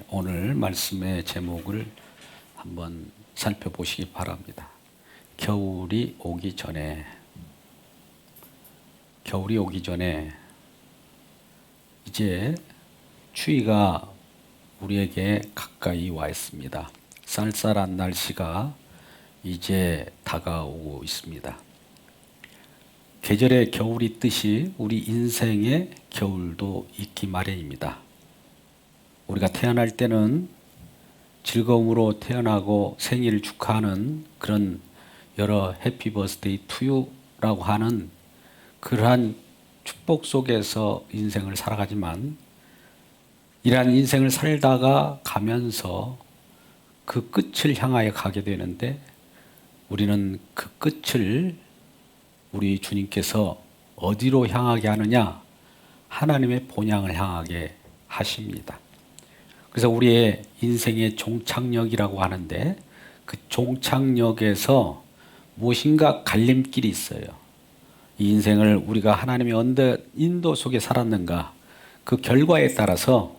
오늘 말씀의 제목을 한번 살펴보시기 바랍니다. 겨울이 오기 전에 이제 추위가 우리에게 가까이 와 있습니다. 쌀쌀한 날씨가 이제 다가오고 있습니다. 계절의 겨울이 있듯이 우리 인생의 겨울도 있기 마련입니다. 우리가 태어날 때는 즐거움으로 태어나고 생일을 축하하는 그런 여러 해피 버스데이 투유라고 하는 그러한 축복 속에서 인생을 살아가지만 이러한 인생을 살다가 가면서 그 끝을 향하여 가게 되는데 우리는 그 끝을 우리 주님께서 어디로 향하게 하느냐? 하나님의 본향을 향하게 하십니다. 그래서 우리의 인생의 종착역이라고 하는데 그 종착역에서 무엇인가 갈림길이 있어요. 이 인생을 우리가 하나님의 인도 속에 살았는가 그 결과에 따라서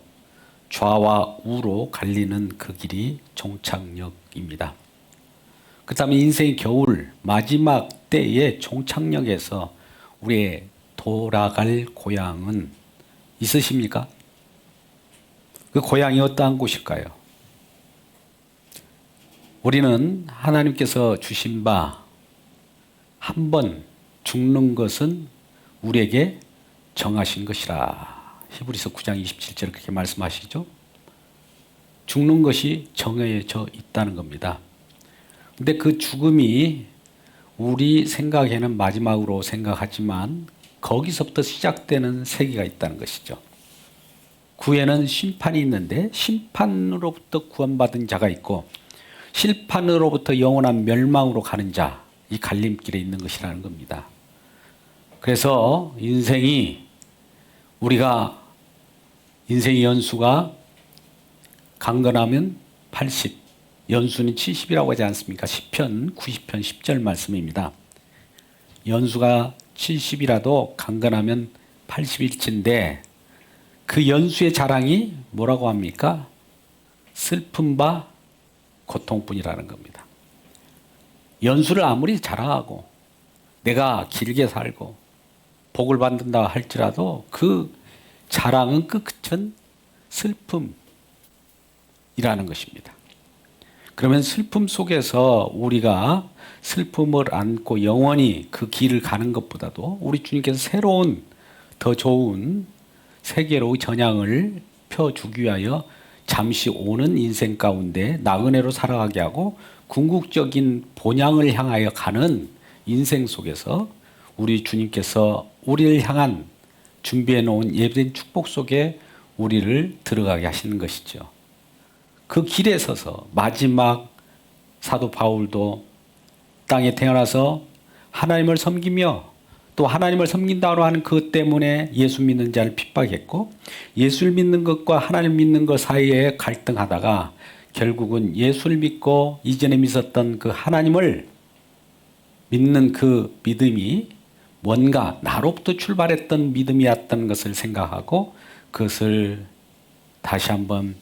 좌와 우로 갈리는 그 길이 종착역입니다. 그 다음에 인생의 겨울 마지막 때의 종착역에서 우리의 돌아갈 고향은 있으십니까? 그 고향이 어떠한 곳일까요? 우리는 하나님께서 주신 바 한 번 죽는 것은 우리에게 정하신 것이라. 히브리서 9장 27절 그렇게 말씀하시죠. 죽는 것이 정해져 있다는 겁니다. 근데 그 죽음이 우리 생각에는 마지막으로 생각하지만 거기서부터 시작되는 세계가 있다는 것이죠. 구에는 심판이 있는데 심판으로부터 구원받은 자가 있고 심판으로부터 영원한 멸망으로 가는 자, 이 갈림길에 있는 것이라는 겁니다. 그래서 우리가 인생의 연수가 강건하면 80, 연수는 70이라고 하지 않습니까? 시편 90편 10절 말씀입니다. 연수가 70이라도 강건하면 80일치인데 그 연수의 자랑이 뭐라고 합니까? 슬픔과 고통뿐이라는 겁니다. 연수를 아무리 자랑하고 내가 길게 살고 복을 받는다 할지라도 그 자랑은 끝은 슬픔이라는 것입니다. 그러면 슬픔 속에서 우리가 슬픔을 안고 영원히 그 길을 가는 것보다도 우리 주님께서 새로운 더 좋은 세계로의 전향을 펴주기 위하여 잠시 오는 인생 가운데 나그네로 살아가게 하고 궁극적인 본향을 향하여 가는 인생 속에서 우리 주님께서 우리를 향한 준비해 놓은 예배된 축복 속에 우리를 들어가게 하시는 것이죠. 그 길에 서서 마지막 사도 바울도 땅에 태어나서 하나님을 섬기며 또 하나님을 섬긴다고 하는 그것 때문에 예수 믿는 자를 핍박했고 예수를 믿는 것과 하나님 믿는 것 사이에 갈등하다가 결국은 예수를 믿고 이전에 믿었던 그 하나님을 믿는 그 믿음이 뭔가 나로부터 출발했던 믿음이었던 것을 생각하고 그것을 다시 한번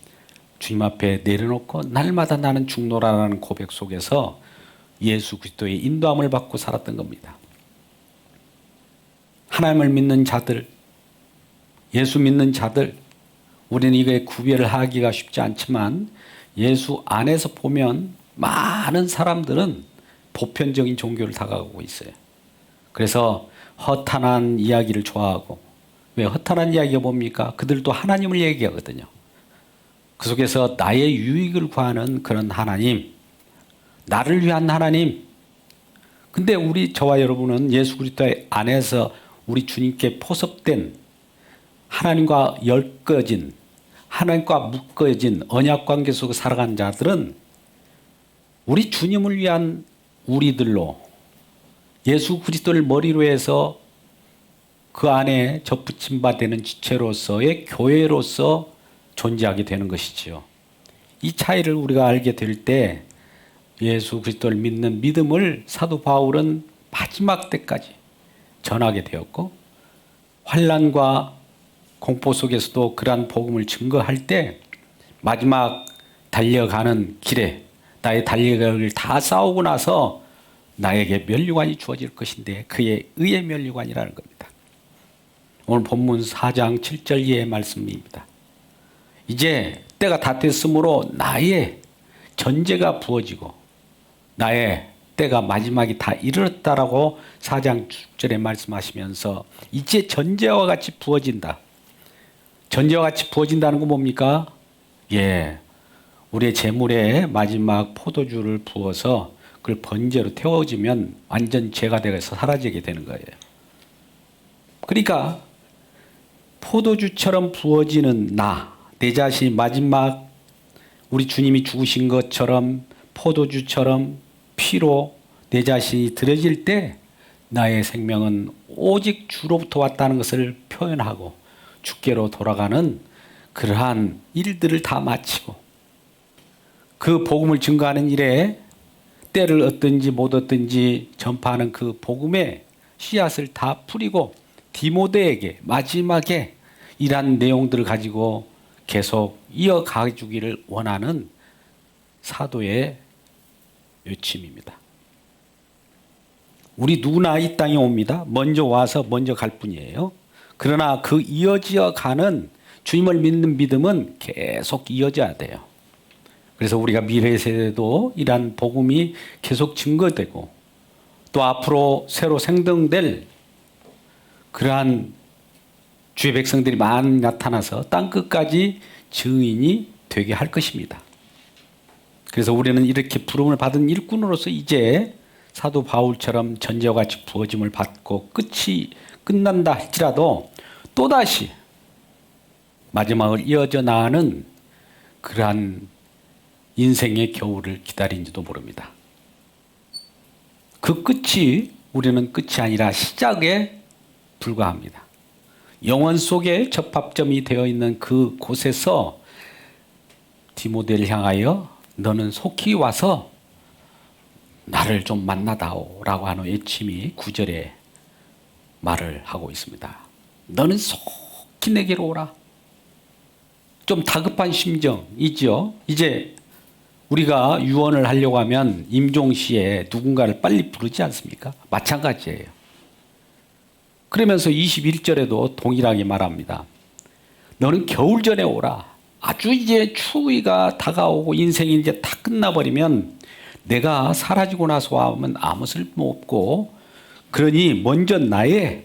주님 앞에 내려놓고 날마다 나는 죽노라라는 고백 속에서 예수 그리스도의 인도함을 받고 살았던 겁니다. 하나님을 믿는 자들, 예수 믿는 자들, 우리는 이거에 구별을 하기가 쉽지 않지만 예수 안에서 보면 많은 사람들은 보편적인 종교를 다가가고 있어요. 그래서 허탄한 이야기를 좋아하고 왜 허탄한 이야기가 뭡니까? 그들도 하나님을 얘기하거든요. 그 속에서 나의 유익을 구하는 그런 하나님, 나를 위한 하나님. 근데 저와 여러분은 예수 그리스도 안에서 우리 주님께 포섭된 하나님과 엮어진 하나님과 묶어진 언약 관계 속에 살아간 자들은 우리 주님을 위한 우리들로 예수 그리스도를 머리로 해서 그 안에 접붙임 바 되는 지체로서의 교회로서 존재하게 되는 것이지요. 이 차이를 우리가 알게 될 때 예수 그리스도를 믿는 믿음을 사도 바울은 마지막 때까지 전하게 되었고 환난과 공포 속에서도 그러한 복음을 증거할 때 마지막 달려가는 길에 나의 달려가기를 다 싸우고 나서 나에게 면류관이 주어질 것인데 그의 의의 면류관이라는 겁니다. 오늘 본문 4장 7절 이하의 말씀입니다. 이제 때가 다 됐으므로 나의 전제가 부어지고 나의 때가 마지막이 다 이르렀다라고 4장 6절에 말씀하시면서 이제 전제와 같이 부어진다. 전제와 같이 부어진다는 건 뭡니까? 예, 우리의 재물에 마지막 포도주를 부어서 그걸 번제로 태워지면 완전 죄가 되어서 사라지게 되는 거예요. 그러니까 포도주처럼 부어지는 내 자신이 마지막 우리 주님이 죽으신 것처럼 포도주처럼 피로 내 자신이 드려질 때 나의 생명은 오직 주로부터 왔다는 것을 표현하고 주께로 돌아가는 그러한 일들을 다 마치고 그 복음을 증거하는 일에 때를 얻든지 못 얻든지 전파하는 그 복음의 씨앗을 다 뿌리고 디모데에게 마지막에 이러한 내용들을 가지고 계속 이어가 주기를 원하는 사도의 요침입니다. 우리 누구나 이 땅에 옵니다. 먼저 와서 먼저 갈 뿐이에요. 그러나 그 이어져 가는 주님을 믿는 믿음은 계속 이어져야 돼요. 그래서 우리가 미래 세대도 이러한 복음이 계속 증거되고 또 앞으로 새로 생성될 그러한 주의 백성들이 많이 나타나서 땅끝까지 증인이 되게 할 것입니다. 그래서 우리는 이렇게 부름을 받은 일꾼으로서 이제 사도 바울처럼 전제와 같이 부어짐을 받고 끝이 끝난다 할지라도 또다시 마지막을 이어져 나가는 그러한 인생의 겨울을 기다린지도 모릅니다. 그 끝이 우리는 끝이 아니라 시작에 불과합니다. 영원 속에 접합점이 되어 있는 그 곳에서 디모데를 향하여 너는 속히 와서 나를 좀 만나다오 라고 하는 외침이 9절에 말을 하고 있습니다. 너는 속히 내게로 오라. 좀 다급한 심정이죠. 이제 우리가 유언을 하려고 하면 임종시에 누군가를 빨리 부르지 않습니까? 마찬가지예요. 그러면서 21절에도 동일하게 말합니다. 너는 겨울 전에 오라. 아주 이제 추위가 다가오고 인생이 이제 다 끝나버리면 내가 사라지고 나서 와면 아무 쓸모 없고 그러니 먼저 나의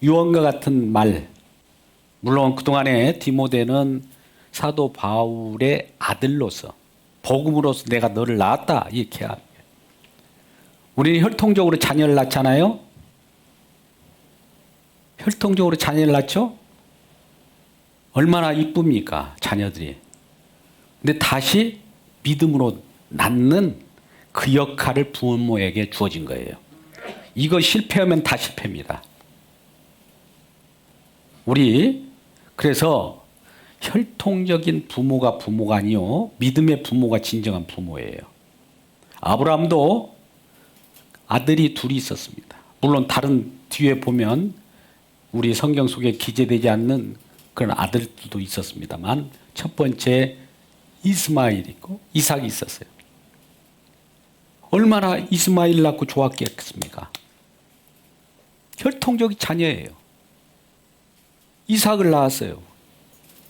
유언과 같은 말, 물론 그동안에 디모데는 사도 바울의 아들로서 복음으로서 내가 너를 낳았다 이렇게 합니다. 우리는 혈통적으로 자녀를 낳잖아요. 혈통적으로 자녀를 낳죠. 얼마나 이쁩니까 자녀들이. 근데 다시 믿음으로 낳는 그 역할을 부모에게 주어진 거예요. 이거 실패하면 다 실패입니다. 우리 그래서 혈통적인 부모가 아니요 믿음의 부모가 진정한 부모예요. 아브라함도 아들이 둘이 있었습니다. 물론 다른 뒤에 보면 우리 성경 속에 기재되지 않는 그런 아들들도 있었습니다만 첫 번째 이스마엘 있고 이삭이 있었어요. 얼마나 이스마엘 낳고 좋았겠습니까? 혈통적인 자녀예요. 이삭을 낳았어요.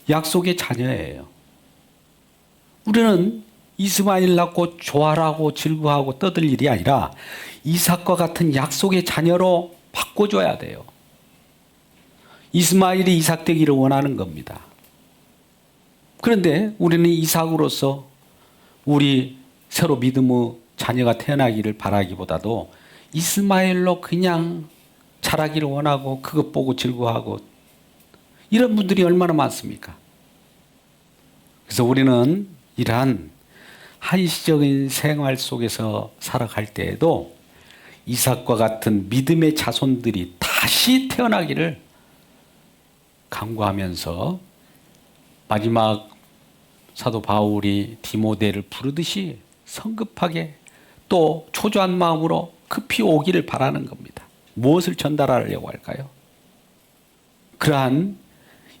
약속의 자녀예요. 우리는 이스마엘 낳고 좋아하고 즐거워하고 떠들 일이 아니라 이삭과 같은 약속의 자녀로 바꿔줘야 돼요. 이스마엘이 이삭 되기를 원하는 겁니다. 그런데 우리는 이삭으로서 우리 새로 믿음의 자녀가 태어나기를 바라기보다도 이스마엘로 그냥 자라기를 원하고 그것 보고 즐거워하고 이런 분들이 얼마나 많습니까? 그래서 우리는 이러한 한시적인 생활 속에서 살아갈 때에도 이삭과 같은 믿음의 자손들이 다시 태어나기를 간구하면서 마지막 사도 바울이 디모데를 부르듯이 성급하게 또 초조한 마음으로 급히 오기를 바라는 겁니다. 무엇을 전달하려고 할까요? 그러한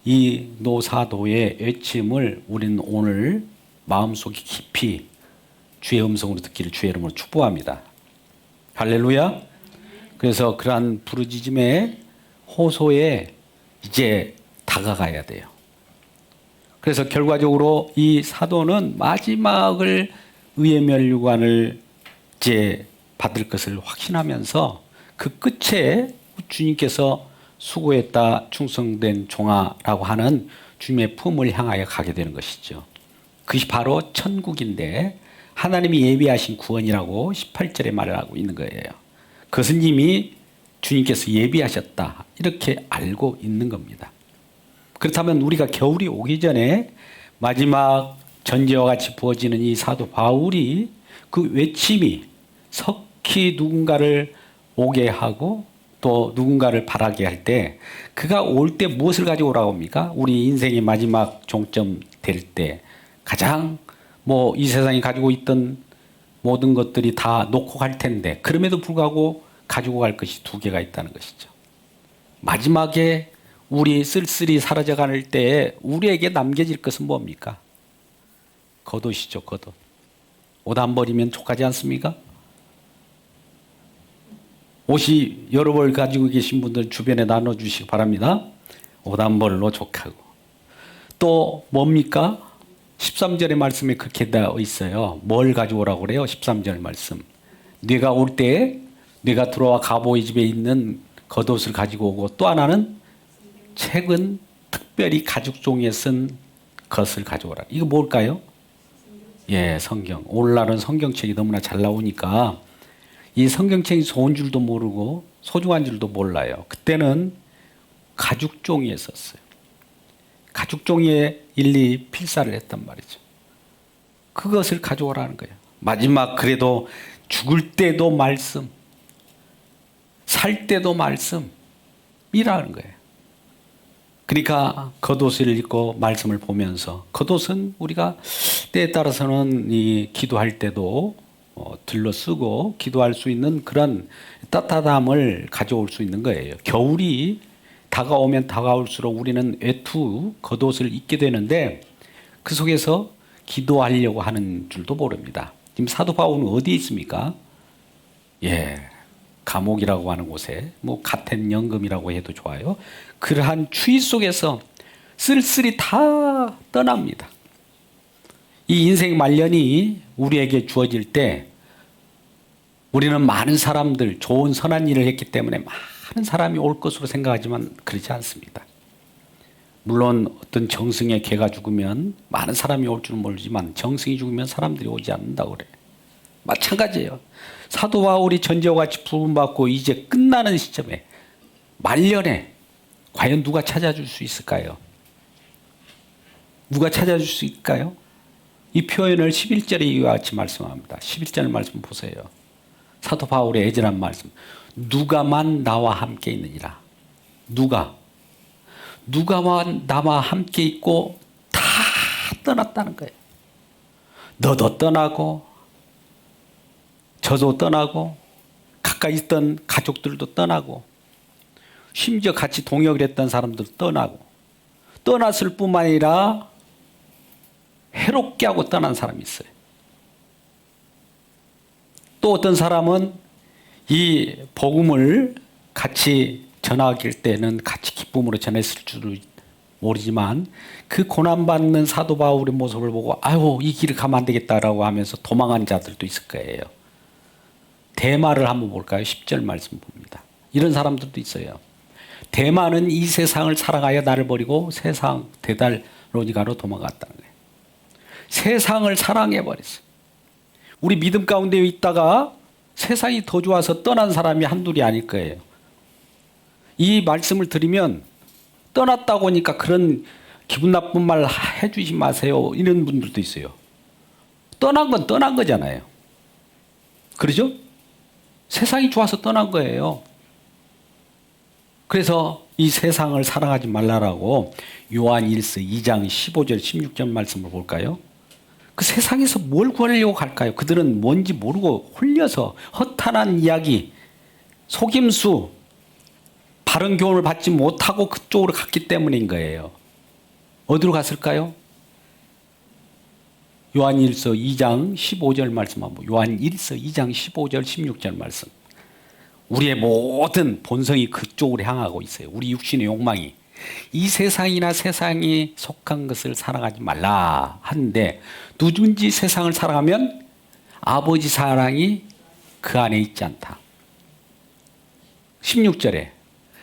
이 노사도의 외침을 우리는 오늘 마음속에 깊이 주의 음성으로 듣기를 주의 이름으로 축복합니다. 할렐루야. 그래서 그러한 부르짖음의 호소에 이제 다가가야 돼요. 그래서 결과적으로 이 사도는 마지막을 의의 면류관을 이제 받을 것을 확신하면서 그 끝에 주님께서 수고했다 충성된 종아라고 하는 주님의 품을 향하여 가게 되는 것이죠. 그것이 바로 천국인데 하나님이 예비하신 구원이라고 18절에 말을 하고 있는 거예요. 그것은 이미 주님께서 예비하셨다 이렇게 알고 있는 겁니다. 그렇다면 우리가 겨울이 오기 전에 마지막 전제와 같이 부어지는 이 사도 바울이 그 외침이 석히 누군가를 오게 하고 또 누군가를 바라게 할 때 그가 올 때 무엇을 가지고 오라고 합니까? 우리 인생의 마지막 종점 될 때 가장 이 세상이 가지고 있던 모든 것들이 다 놓고 갈 텐데 그럼에도 불구하고 가지고 갈 것이 두 개가 있다는 것이죠. 마지막에 우리 쓸쓸히 사라져갈 때에 우리에게 남겨질 것은 뭡니까? 겉옷이죠, 겉옷. 옷 안 버리면 족하지 않습니까? 옷이 여러 벌 가지고 계신 분들 주변에 나눠주시기 바랍니다. 옷 한 벌로 족하고. 또 뭡니까? 13절의 말씀에 그렇게 되어 있어요. 뭘 가져오라고 그래요? 13절 말씀. 네가 올 때 네가 들어와 가보의 집에 있는 겉옷을 가지고 오고 또 하나는 책은 특별히 가죽 종이에 쓴 것을 가져오라. 이거 뭘까요? 예, 성경. 오늘날은 성경책이 너무나 잘 나오니까 이 성경책이 좋은 줄도 모르고 소중한 줄도 몰라요. 그때는 가죽 종이에 썼어요. 가죽 종이에 일일이 필사를 했단 말이죠. 그것을 가져오라는 거예요. 마지막 그래도 죽을 때도 말씀, 살 때도 말씀이라는 거예요. 그러니까 겉옷을 입고 말씀을 보면서 겉옷은 우리가 때에 따라서는 이 기도할 때도 들러 쓰고 기도할 수 있는 그런 따뜻함을 가져올 수 있는 거예요. 겨울이 다가오면 다가올수록 우리는 외투, 겉옷을 입게 되는데 그 속에서 기도하려고 하는 줄도 모릅니다. 지금 사도 바울은 어디에 있습니까? 예, 감옥이라고 하는 곳에 가텐 연금이라고 해도 좋아요. 그러한 추위 속에서 쓸쓸히 다 떠납니다. 이 인생 말년이 우리에게 주어질 때 우리는 많은 사람들, 좋은 선한 일을 했기 때문에 많은 사람이 올 것으로 생각하지만 그렇지 않습니다. 물론 어떤 정승의 개가 죽으면 많은 사람이 올 줄은 모르지만 정승이 죽으면 사람들이 오지 않는다고 그래요. 마찬가지예요. 사도 바울이 전제와 같이 부름받고 이제 끝나는 시점에 말년에 과연 누가 찾아줄 수 있을까요? 누가 찾아줄 수 있을까요? 이 표현을 11절에 이와 같이 말씀합니다. 11절 말씀 보세요. 사도 바울의 애절한 말씀. 누가만 나와 함께 있느니라. 누가만 나와 함께 있고 다 떠났다는 거예요. 너도 떠나고 저도 떠나고 가까이 있던 가족들도 떠나고 심지어 같이 동역을 했던 사람들도 떠나고 떠났을 뿐만 아니라 해롭게 하고 떠난 사람이 있어요. 또 어떤 사람은 이 복음을 같이 전하길 때는 같이 기쁨으로 전했을 줄 모르지만 그 고난받는 사도 바울의 모습을 보고 아유 이 길을 가면 안 되겠다라고 하면서 도망한 자들도 있을 거예요. 대마를 한번 볼까요? 10절 말씀 봅니다. 이런 사람들도 있어요. 대마는 이 세상을 사랑하여 나를 버리고 세상 데달로니가로 도망갔다는 거예요. 세상을 사랑해버렸어요. 우리 믿음 가운데 있다가 세상이 더 좋아서 떠난 사람이 한둘이 아닐 거예요. 이 말씀을 드리면 떠났다고 하니까 그런 기분 나쁜 말 해주지 마세요. 이런 분들도 있어요. 떠난 건 떠난 거잖아요. 그러죠? 세상이 좋아서 떠난 거예요. 그래서 이 세상을 사랑하지 말라라고 요한 1서 2장 15절 16절 말씀을 볼까요? 그 세상에서 뭘 구하려고 갈까요? 그들은 뭔지 모르고 홀려서 허탄한 이야기, 속임수, 바른 교훈을 받지 못하고 그쪽으로 갔기 때문인 거예요. 어디로 갔을까요? 요한일서 2장 15절 말씀 한번. 요한일서 2장 15절 16절 말씀. 우리의 모든 본성이 그쪽으로 향하고 있어요. 우리 육신의 욕망이. 이 세상이나 세상이 속한 것을 사랑하지 말라 하는데, 누군지 세상을 사랑하면 아버지 사랑이 그 안에 있지 않다. 16절에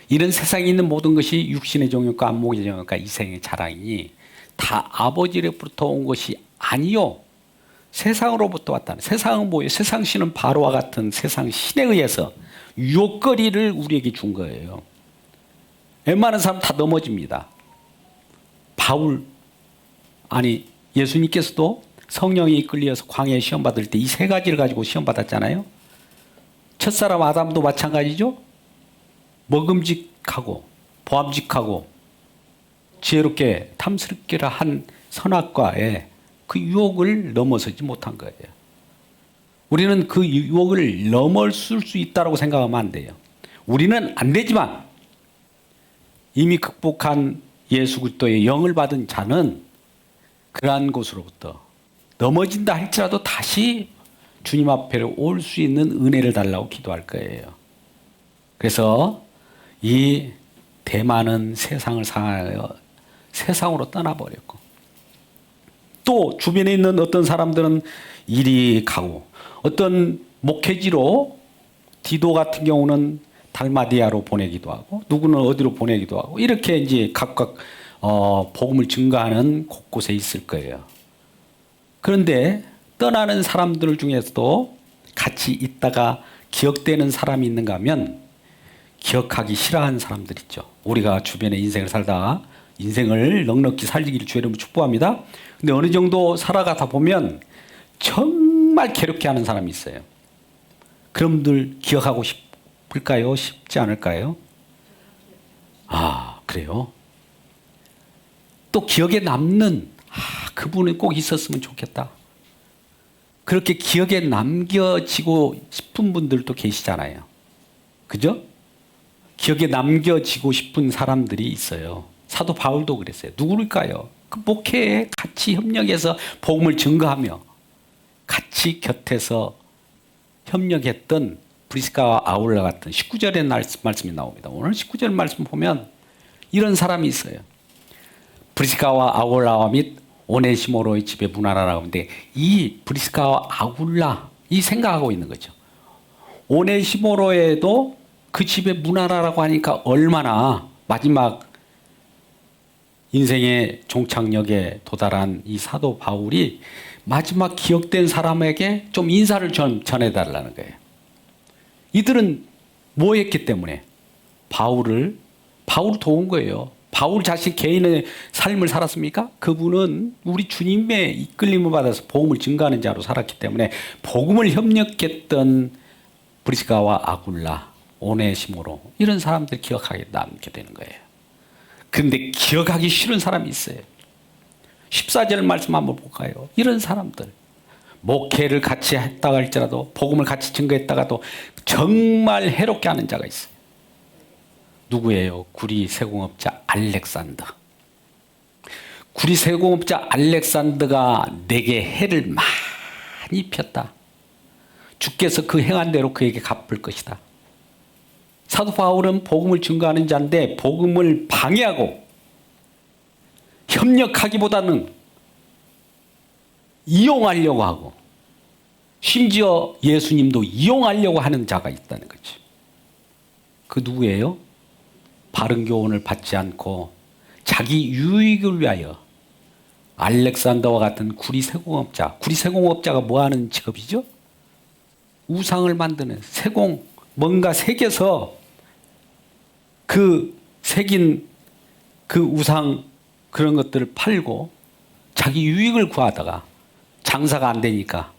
이런 세상에 있는 모든 것이 육신의 정욕과 안목의 정욕과 이생의 자랑이니 다 아버지로부터 온 것이 아니요 세상으로부터 왔다는. 세상은 뭐예요? 세상 신은 바로와 같은 세상 신에 의해서 유혹거리를 우리에게 준 거예요. 웬만한 사람 다 넘어집니다. 예수님께서도 성령이 이끌려서 광야에 시험 받을 때 이 세 가지를 가지고 시험 받았잖아요. 첫사람 아담도 마찬가지죠. 먹음직하고 보암직하고 지혜롭게 탐스럽기를 한 선악과에 그 유혹을 넘어서지 못한 거예요. 우리는 그 유혹을 넘어설 수 있다고 생각하면 안 돼요. 우리는 안 되지만 이미 극복한 예수 그리스도의 영을 받은 자는 그러한 곳으로부터 넘어진다 할지라도 다시 주님 앞에 올 수 있는 은혜를 달라고 기도할 거예요. 그래서 이 대만은 세상을 사랑하여 세상으로 떠나버렸고, 또 주변에 있는 어떤 사람들은 이리 가고, 어떤 목회지로 디도 같은 경우는 달마디아로 보내기도 하고, 누구는 어디로 보내기도 하고, 이렇게 이제 각각 복음을 증거하는 곳곳에 있을 거예요. 그런데 떠나는 사람들 중에서도 같이 있다가 기억되는 사람이 있는가 하면 기억하기 싫어하는 사람들 있죠. 우리가 주변에 인생을 살다가 인생을 넉넉히 살기를 주의 이름으로 축복합니다. 근데 어느 정도 살아가다 보면 정말 괴롭게 하는 사람이 있어요. 그런 분들 기억하고 싶을까요? 쉽지 않을까요? 아, 그래요? 또 기억에 남는 그분이 꼭 있었으면 좋겠다. 그렇게 기억에 남겨지고 싶은 분들도 계시잖아요. 그죠? 기억에 남겨지고 싶은 사람들이 있어요. 사도 바울도 그랬어요. 누구일까요? 그 목회에 같이 협력해서 복음을 증거하며 같이 곁에서 협력했던 브리스가와 아울라 같은 19절의 말씀이 나옵니다. 오늘 19절 말씀 보면 이런 사람이 있어요. 브리스가와 아울라와 및 오네시모로의 집에 문하라라고 하는데, 이 브리스가와 아울라 이 생각하고 있는 거죠. 오네시모로에도 그 집에 문하라라고 하니까 얼마나 마지막 인생의 종착역에 도달한 이 사도 바울이 마지막 기억된 사람에게 좀 인사를 전해달라는 거예요. 이들은 뭐 했기 때문에? 바울을 도운 거예요. 바울 자신 개인의 삶을 살았습니까? 그분은 우리 주님의 이끌림을 받아서 복음을 증거하는 자로 살았기 때문에 복음을 협력했던 브리스가와 아굴라, 오네시모로 이런 사람들 기억하게 남게 되는 거예요. 그런데 기억하기 싫은 사람이 있어요. 14절 말씀 한번 볼까요? 이런 사람들 목회를 같이 했다가 할지라도 복음을 같이 증거했다가도 정말 해롭게 하는 자가 있어요. 누구예요? 구리 세공업자 알렉산더. 구리 세공업자 알렉산더가 내게 해를 많이 폈다. 주께서 그 행한 대로 그에게 갚을 것이다. 사도 바울은 복음을 증거하는 자인데 복음을 방해하고 협력하기보다는 이용하려고 하고, 심지어 예수님도 이용하려고 하는 자가 있다는 거죠. 그 누구예요? 바른 교훈을 받지 않고 자기 유익을 위하여 알렉산더와 같은 구리 세공업자. 구리 세공업자가 뭐 하는 직업이죠? 우상을 만드는 세공, 뭔가 새겨서 그 새긴 그 우상 그런 것들을 팔고 자기 유익을 구하다가 장사가 안 되니까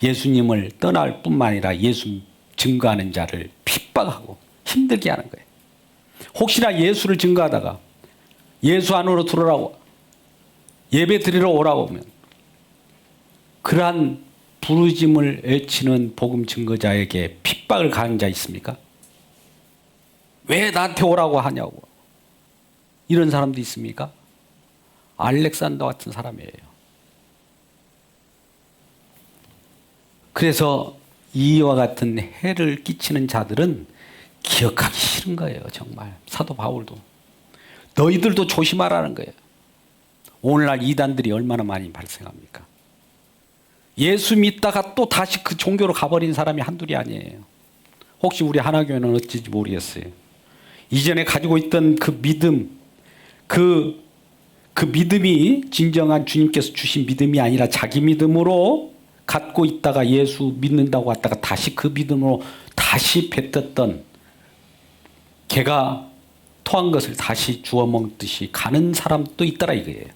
예수님을 떠날 뿐만 아니라 예수 증거하는 자를 핍박하고 힘들게 하는 거예요. 혹시나 예수를 증거하다가 예수 안으로 들어오라고, 예배 드리러 오라고 하면 그러한 부르짐을 외치는 복음 증거자에게 핍박을 가하는 자 있습니까? 왜 나한테 오라고 하냐고. 이런 사람도 있습니까? 알렉산더 같은 사람이에요. 그래서 이와 같은 해를 끼치는 자들은 기억하기 싫은 거예요. 정말 사도 바울도 너희들도 조심하라는 거예요. 오늘날 이단들이 얼마나 많이 발생합니까? 예수 믿다가 또 다시 그 종교로 가버린 사람이 한둘이 아니에요. 혹시 우리 하나교회는 어찌지 모르겠어요. 이전에 가지고 있던 그 믿음, 그 믿음이 진정한 주님께서 주신 믿음이 아니라 자기 믿음으로 갖고 있다가 예수 믿는다고 했다가 다시 그 믿음으로 다시 뱉었던, 개가 토한 것을 다시 주워 먹듯이 가는 사람도 있더라 이거예요.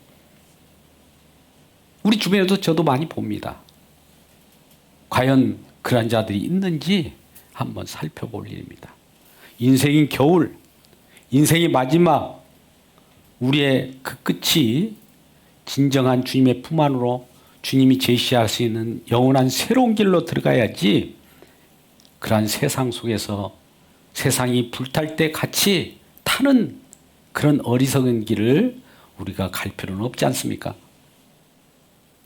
우리 주변에도 저도 많이 봅니다. 과연 그런 자들이 있는지 한번 살펴볼 일입니다. 인생인 겨울, 인생의 마지막, 우리의 그 끝이 진정한 주님의 품 안으로 주님이 제시하시는 영원한 새로운 길로 들어가야지, 그러한 세상 속에서 세상이 불탈 때 같이 타는 그런 어리석은 길을 우리가 갈 필요는 없지 않습니까?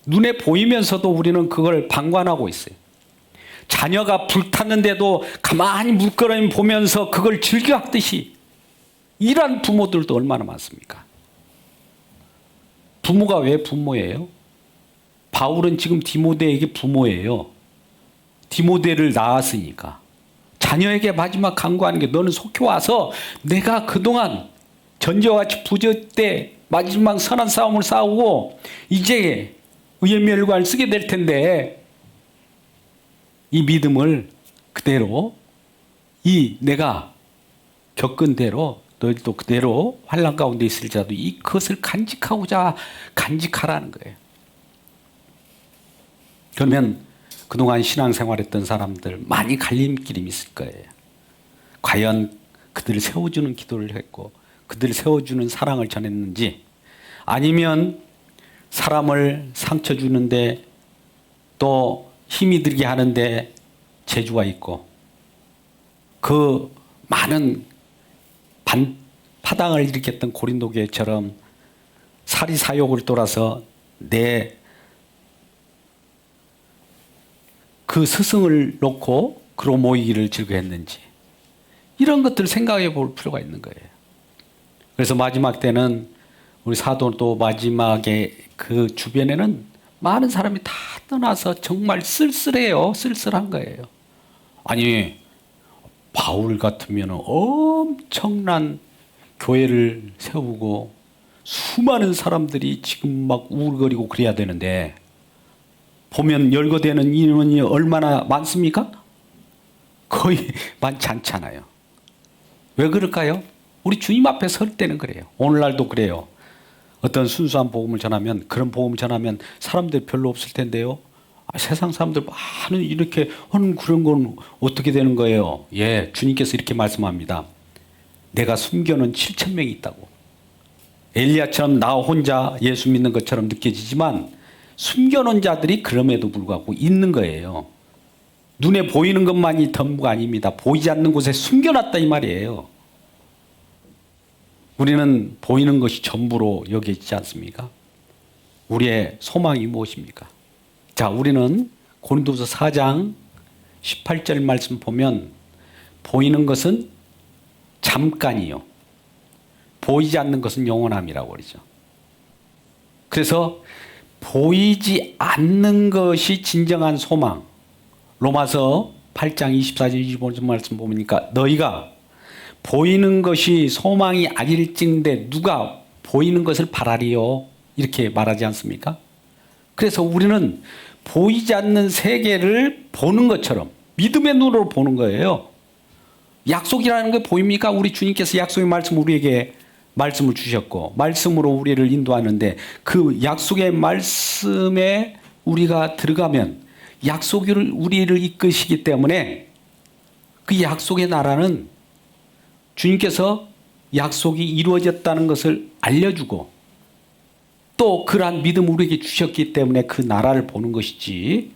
눈에 보이면서도 우리는 그걸 방관하고 있어요. 자녀가 불탔는데도 가만히 물끄러미 보면서 그걸 즐겨하듯이, 이런 부모들도 얼마나 많습니까? 부모가 왜 부모예요? 바울은 지금 디모데에게 부모예요. 디모데를 낳았으니까. 자녀에게 마지막 강구하는 게, 너는 속히 와서 내가 그동안 전제와 같이 부조 때 마지막 선한 싸움을 싸우고 이제 의의 멸관을 쓰게 될 텐데, 이 믿음을 그대로, 이 내가 겪은 대로 너희도 그대로 환난 가운데 있을지라도 이것을 간직하라는 거예요. 그러면 그동안 신앙생활했던 사람들 많이 갈림길이 있을 거예요. 과연 그들을 세워주는 기도를 했고 그들을 세워주는 사랑을 전했는지, 아니면 사람을 상처 주는데 또 힘이 들게 하는데 재주가 있고, 그 많은 파당을 일으켰던 고린도 교회처럼 사리사욕을 돌아서 내 그 스승을 놓고 그로 모이기를 즐거워했는지, 이런 것들을 생각해 볼 필요가 있는 거예요. 그래서 마지막 때는 우리 사도도 마지막에 그 주변에는 많은 사람이 다 떠나서 정말 쓸쓸해요. 쓸쓸한 거예요. 아니, 바울 같으면 엄청난 교회를 세우고 수많은 사람들이 지금 막 우울거리고 그래야 되는데, 보면 열거되는 인원이 얼마나 많습니까? 거의 많지 않잖아요. 왜 그럴까요? 우리 주님 앞에 설 때는 그래요. 오늘날도 그래요. 어떤 순수한 복음을 전하면, 그런 복음을 전하면 사람들이 별로 없을 텐데요. 세상 사람들 많은 이렇게 하는 그런 건 어떻게 되는 거예요? 예, 주님께서 이렇게 말씀합니다. 내가 숨겨놓은 7,000명이 있다고. 엘리야처럼 나 혼자 예수 믿는 것처럼 느껴지지만 숨겨놓은 자들이 그럼에도 불구하고 있는 거예요. 눈에 보이는 것만이 전부가 아닙니다. 보이지 않는 곳에 숨겨놨다 이 말이에요. 우리는 보이는 것이 전부로 여기지 않습니까? 우리의 소망이 무엇입니까? 자, 우리는 고린도서 4장 18절 말씀 보면, 보이는 것은 잠깐이요, 보이지 않는 것은 영원함이라고 그러죠. 그래서 보이지 않는 것이 진정한 소망. 로마서 8장 24절 25절 말씀 보니까, 너희가 보이는 것이 소망이 아닐진대 누가 보이는 것을 바라리요, 이렇게 말하지 않습니까? 그래서 우리는 보이지 않는 세계를 보는 것처럼 믿음의 눈으로 보는 거예요. 약속이라는 게 보입니까? 우리 주님께서 약속의 말씀 우리에게 말씀을 주셨고 말씀으로 우리를 인도하는데, 그 약속의 말씀에 우리가 들어가면 약속이 우리를 이끄시기 때문에 그 약속의 나라는 주님께서 약속이 이루어졌다는 것을 알려주고, 또 그러한 믿음 우리에게 주셨기 때문에 그 나라를 보는 것이지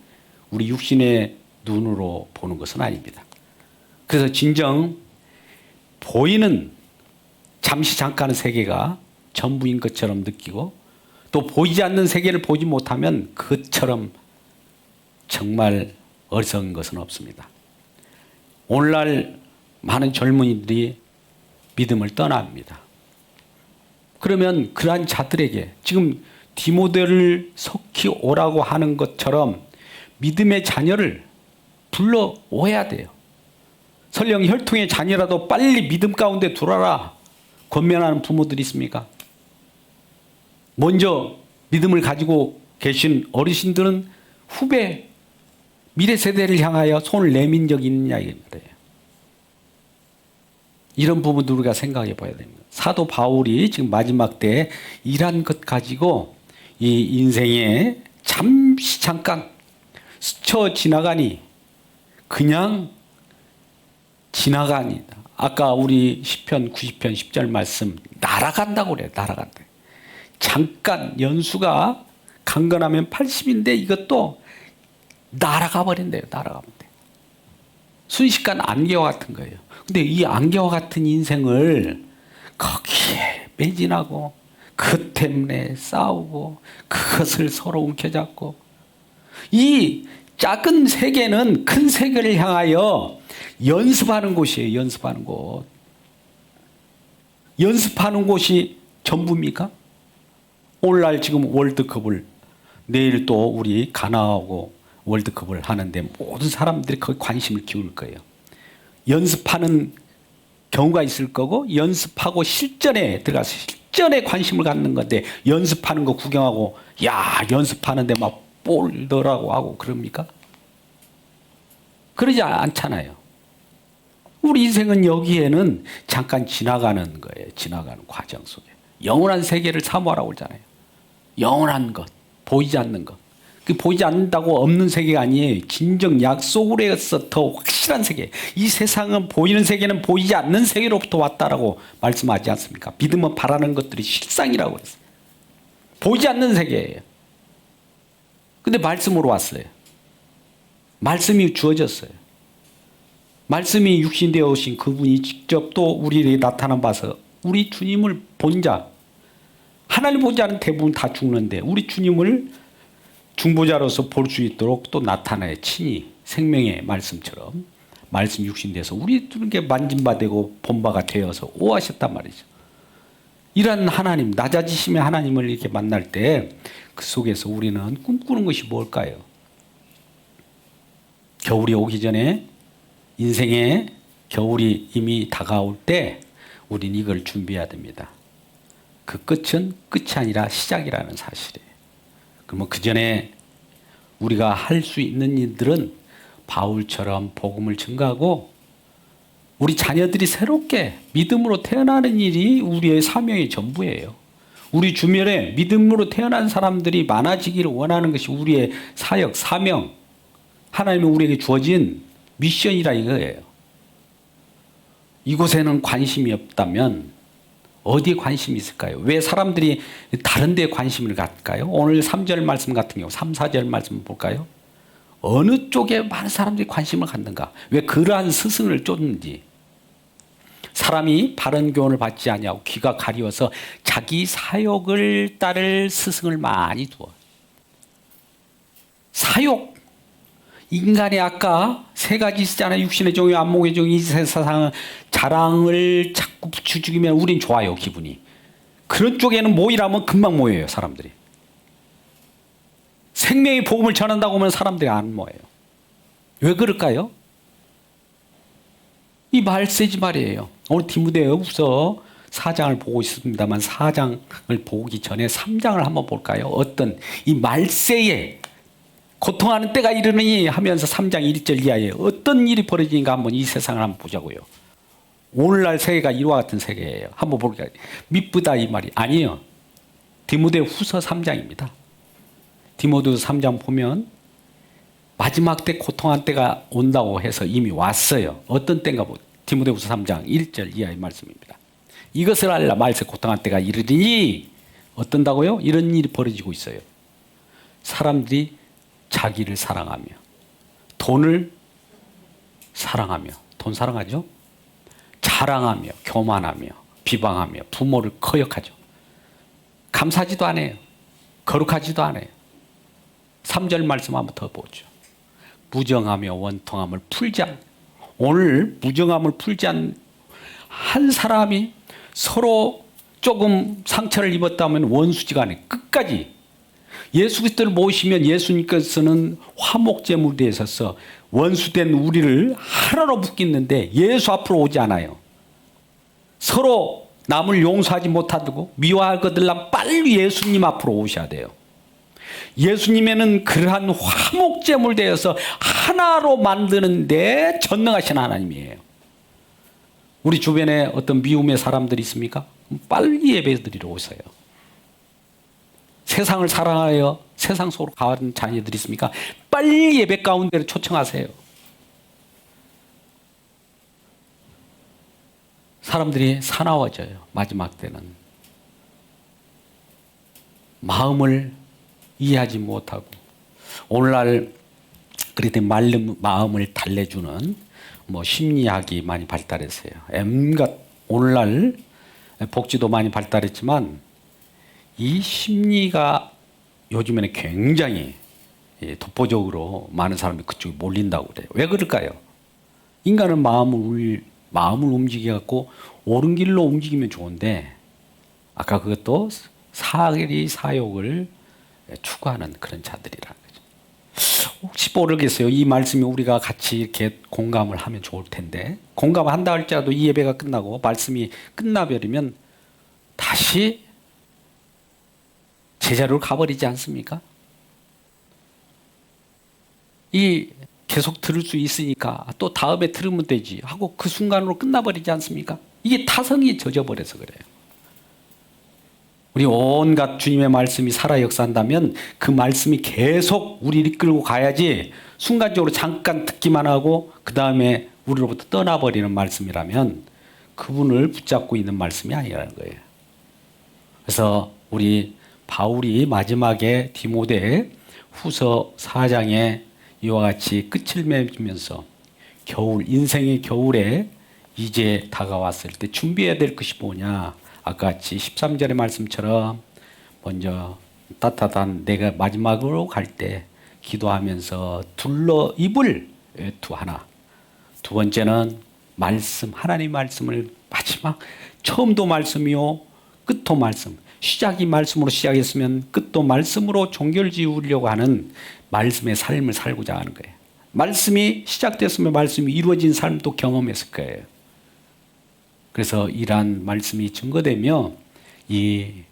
우리 육신의 눈으로 보는 것은 아닙니다. 그래서 진정 보이는 잠시 잠깐의 세계가 전부인 것처럼 느끼고, 또 보이지 않는 세계를 보지 못하면 그처럼 정말 어리석은 것은 없습니다. 오늘날 많은 젊은이들이 믿음을 떠납니다. 그러면 그러한 자들에게 지금 디모데를 속히 오라고 하는 것처럼 믿음의 자녀를 불러오야 돼요. 설령 혈통의 자녀라도 빨리 믿음 가운데 들어라 권면하는 부모들이 있습니까? 먼저 믿음을 가지고 계신 어르신들은 후배 미래 세대를 향하여 손을 내민 적이 있느냐 이 말이에요. 이런 부분도 우리가 생각해 봐야 됩니다. 사도 바울이 지금 마지막 때 일한 것 가지고 이 인생에 잠깐 스쳐 지나가니 그냥 지나가니 아까 우리 시편 90편 10절 말씀 날아간다고 그래요. 날아간다. 잠깐 연수가 강건하면 80인데 이것도 날아가 버린대요. 날아가 버린대요. 순식간 안개와 같은 거예요. 근데 이 안개와 같은 인생을 거기에 매진하고 그 때문에 싸우고 그것을 서로 움켜잡고 이 작은 세계는 큰 세계를 향하여 연습하는 곳이에요. 연습하는 곳. 연습하는 곳이 전부입니까? 오늘날 지금 월드컵을 내일 또 우리 가나하고 월드컵을 하는데 모든 사람들이 거기 관심을 기울일 거예요. 연습하는 경우가 있을 거고 연습하고 실전에 들어가서 실전에 관심을 갖는 건데 연습하는 거 구경하고 야 연습하는데 막 볼 넣으라고 하고 그럽니까? 그러지 않잖아요. 우리 인생은 여기에는 잠깐 지나가는 거예요. 지나가는 과정 속에. 영원한 세계를 사모하라고 그러잖아요. 영원한 것, 보이지 않는 것. 그 보이지 않는다고 없는 세계가 아니에요. 진정 약속으로 해서 더 확실한 세계. 이 세상은 보이는 세계는 보이지 않는 세계로부터 왔다라고 말씀하지 않습니까? 믿으면 바라는 것들이 실상이라고 그랬어요. 보이지 않는 세계예요. 근데 말씀으로 왔어요. 말씀이 주어졌어요. 말씀이 육신되어 오신 그분이 직접 또 우리에게 나타나 봐서 우리 주님을 본 자, 하나님 본 자는 대부분 다 죽는데 우리 주님을 중보자로서 볼 수 있도록 또 나타나요. 친히 생명의 말씀처럼 말씀 육신돼서 우리들에게 만진바되고 본바가 되어서 오하셨단 말이죠. 이런 하나님, 낮아지심의 하나님을 이렇게 만날 때 그 속에서 우리는 꿈꾸는 것이 뭘까요? 겨울이 오기 전에 인생의 겨울이 이미 다가올 때 우린 이걸 준비해야 됩니다. 그 끝은 끝이 아니라 시작이라는 사실이에요. 그러면 그 전에 우리가 할 수 있는 일들은 바울처럼 복음을 증거하고 우리 자녀들이 새롭게 믿음으로 태어나는 일이 우리의 사명의 전부예요. 우리 주변에 믿음으로 태어난 사람들이 많아지기를 원하는 것이 우리의 사역, 사명, 하나님이 우리에게 주어진 미션이라 이거예요. 이곳에는 관심이 없다면 어디에 관심이 있을까요? 왜 사람들이 다른 데에 관심을 갖을까요? 오늘 3절 말씀 같은 경우 3, 4절 말씀 볼까요? 어느 쪽에 많은 사람들이 관심을 갖는가? 왜 그러한 스승을 쫓는지. 사람이 바른 교훈을 받지 아니하고 귀가 가리워서 자기 사욕을 따를 스승을 많이 두어. 사욕. 인간이 아까 세 가지 있잖아요. 육신의 종이 안목의 종이 이 세상은 자랑을 자꾸 부추기면 우린 좋아요. 기분이. 그런 쪽에는 모이라면 금방 모여요. 사람들이. 생명의 복음을 전한다고 하면 사람들이 안 모여요. 왜 그럴까요? 이 말세지 말이에요. 오늘 디모데후서 4장을 보고 있습니다만 4장을 보기 전에 3장을 한번 볼까요? 어떤 이 말세에 고통하는 때가 이르느니 하면서 3장 1절 이하에 어떤 일이 벌어지는가 한번 이 세상을 한번 보자고요. 오늘날 세계가 이와 같은 세계예요. 한번 볼까요? 미쁘다 이 말이 아니에요. 디모데후서 3장입니다. 디모데후서 3장 보면 마지막 때 고통한 때가 온다고 해서 이미 왔어요. 어떤 때인가 보죠. 디모데후서 3장 1절 이하의 말씀입니다. 이것을 알라 말세 고통한 때가 이르리니 어떤다고요? 이런 일이 벌어지고 있어요. 사람들이 자기를 사랑하며 돈을 사랑하며 돈 사랑하죠? 자랑하며 교만하며 비방하며 부모를 거역하죠. 감사하지도 않아요. 거룩하지도 않아요. 3절 말씀 한번 더 보죠. 무정하며 원통함을 풀지 않. 오늘 무정함을 풀지 않 한 사람이 서로 조금 상처를 입었다면 원수지가 않아요. 끝까지. 예수 그리스도를 모시면 예수님께서는 화목제물에 있어서 원수된 우리를 하나로 묶이는데 예수 앞으로 오지 않아요. 서로 남을 용서하지 못하고 미워할 것들랑 빨리 예수님 앞으로 오셔야 돼요. 예수님에는 그러한 화목제물 되어서 하나로 만드는데 전능하신 하나님이에요. 우리 주변에 어떤 미움의 사람들이 있습니까? 빨리 예배드리러 오세요. 세상을 사랑하여 세상 속으로 가는 자녀들이 있습니까? 빨리 예배 가운데로 초청하세요. 사람들이 사나워져요. 마지막 때는. 마음을 이해하지 못하고 오늘날 그렇게 마음을 달래주는 심리학이 많이 발달했어요. 온갖 오늘날 복지도 많이 발달했지만 이 심리가 요즘에는 굉장히 독보적으로 많은 사람이 그쪽에 몰린다고 그래요. 왜 그럴까요? 인간은 마음을 움직여갖고 옳은 길로 움직이면 좋은데 아까 그것도 사리 사욕을 추구하는 그런 자들이라는 거죠. 혹시 모르겠어요. 이 말씀이 우리가 같이 이렇게 공감을 하면 좋을 텐데 공감한다 할지라도 이 예배가 끝나고 말씀이 끝나버리면 다시 제자리로 가버리지 않습니까? 계속 들을 수 있으니까 또 다음에 들으면 되지 하고 그 순간으로 끝나버리지 않습니까? 이게 타성이 젖어버려서 그래요. 우리 온갖 주님의 말씀이 살아 역사한다면 그 말씀이 계속 우리를 이끌고 가야지 순간적으로 잠깐 듣기만 하고 그 다음에 우리로부터 떠나버리는 말씀이라면 그분을 붙잡고 있는 말씀이 아니라는 거예요. 그래서 우리 바울이 마지막에 디모데 후서 4장에 이와 같이 끝을 맺으면서 인생의 겨울에 이제 다가왔을 때 준비해야 될 것이 뭐냐. 아까 같이 13절의 말씀처럼 먼저 따뜻한 내가 마지막으로 갈 때 기도하면서 둘러 입을 외투 하나. 두 번째는 말씀, 하나님 말씀을 마지막 처음도 말씀이요 끝도 말씀. 시작이 말씀으로 시작했으면 끝도 말씀으로 종결 지으려고 하는 말씀의 삶을 살고자 하는 거예요. 말씀이 시작됐으면 말씀이 이루어진 삶도 경험했을 거예요. 그래서 이러한 말씀이 증거되며 이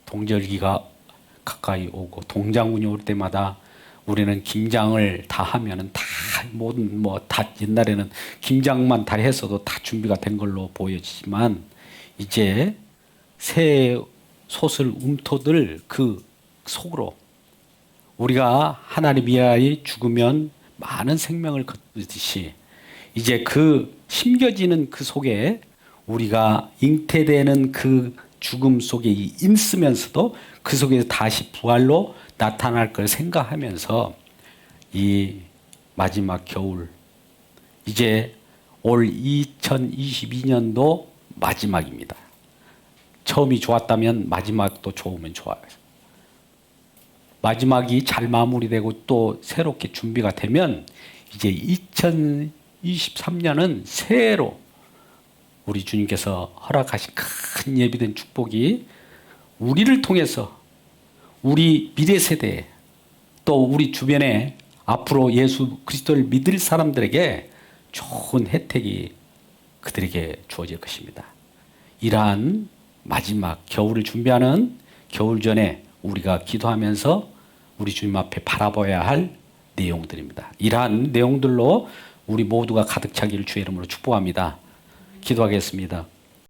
동절기가 가까이 오고 동장군이 올 때마다 우리는 김장을 다 하면은 다 모든 다 옛날에는 김장만 다 했어도 다 준비가 된 걸로 보여지지만 이제 새 솥을 움터들 그 속으로 우리가 하나님 이하에 죽으면 많은 생명을 거두듯이 이제 그 심겨지는 그 속에 우리가 잉태되는 그 죽음 속에 있으면서도 그 속에서 다시 부활로 나타날 걸 생각하면서 이 마지막 겨울 이제 올 2022년도 마지막입니다. 처음이 좋았다면 마지막도 좋으면 좋아요. 마지막이 잘 마무리되고 또 새롭게 준비가 되면 이제 2023년은 새해로 우리 주님께서 허락하신 큰 예비된 축복이 우리를 통해서 우리 미래 세대에 또 우리 주변에 앞으로 예수 그리스도를 믿을 사람들에게 좋은 혜택이 그들에게 주어질 것입니다. 이러한 마지막 겨울을 준비하는 겨울 전에 우리가 기도하면서 우리 주님 앞에 바라봐야 할 내용들입니다. 이러한 내용들로 우리 모두가 가득 차기를 주의 이름으로 축복합니다. 기도하겠습니다.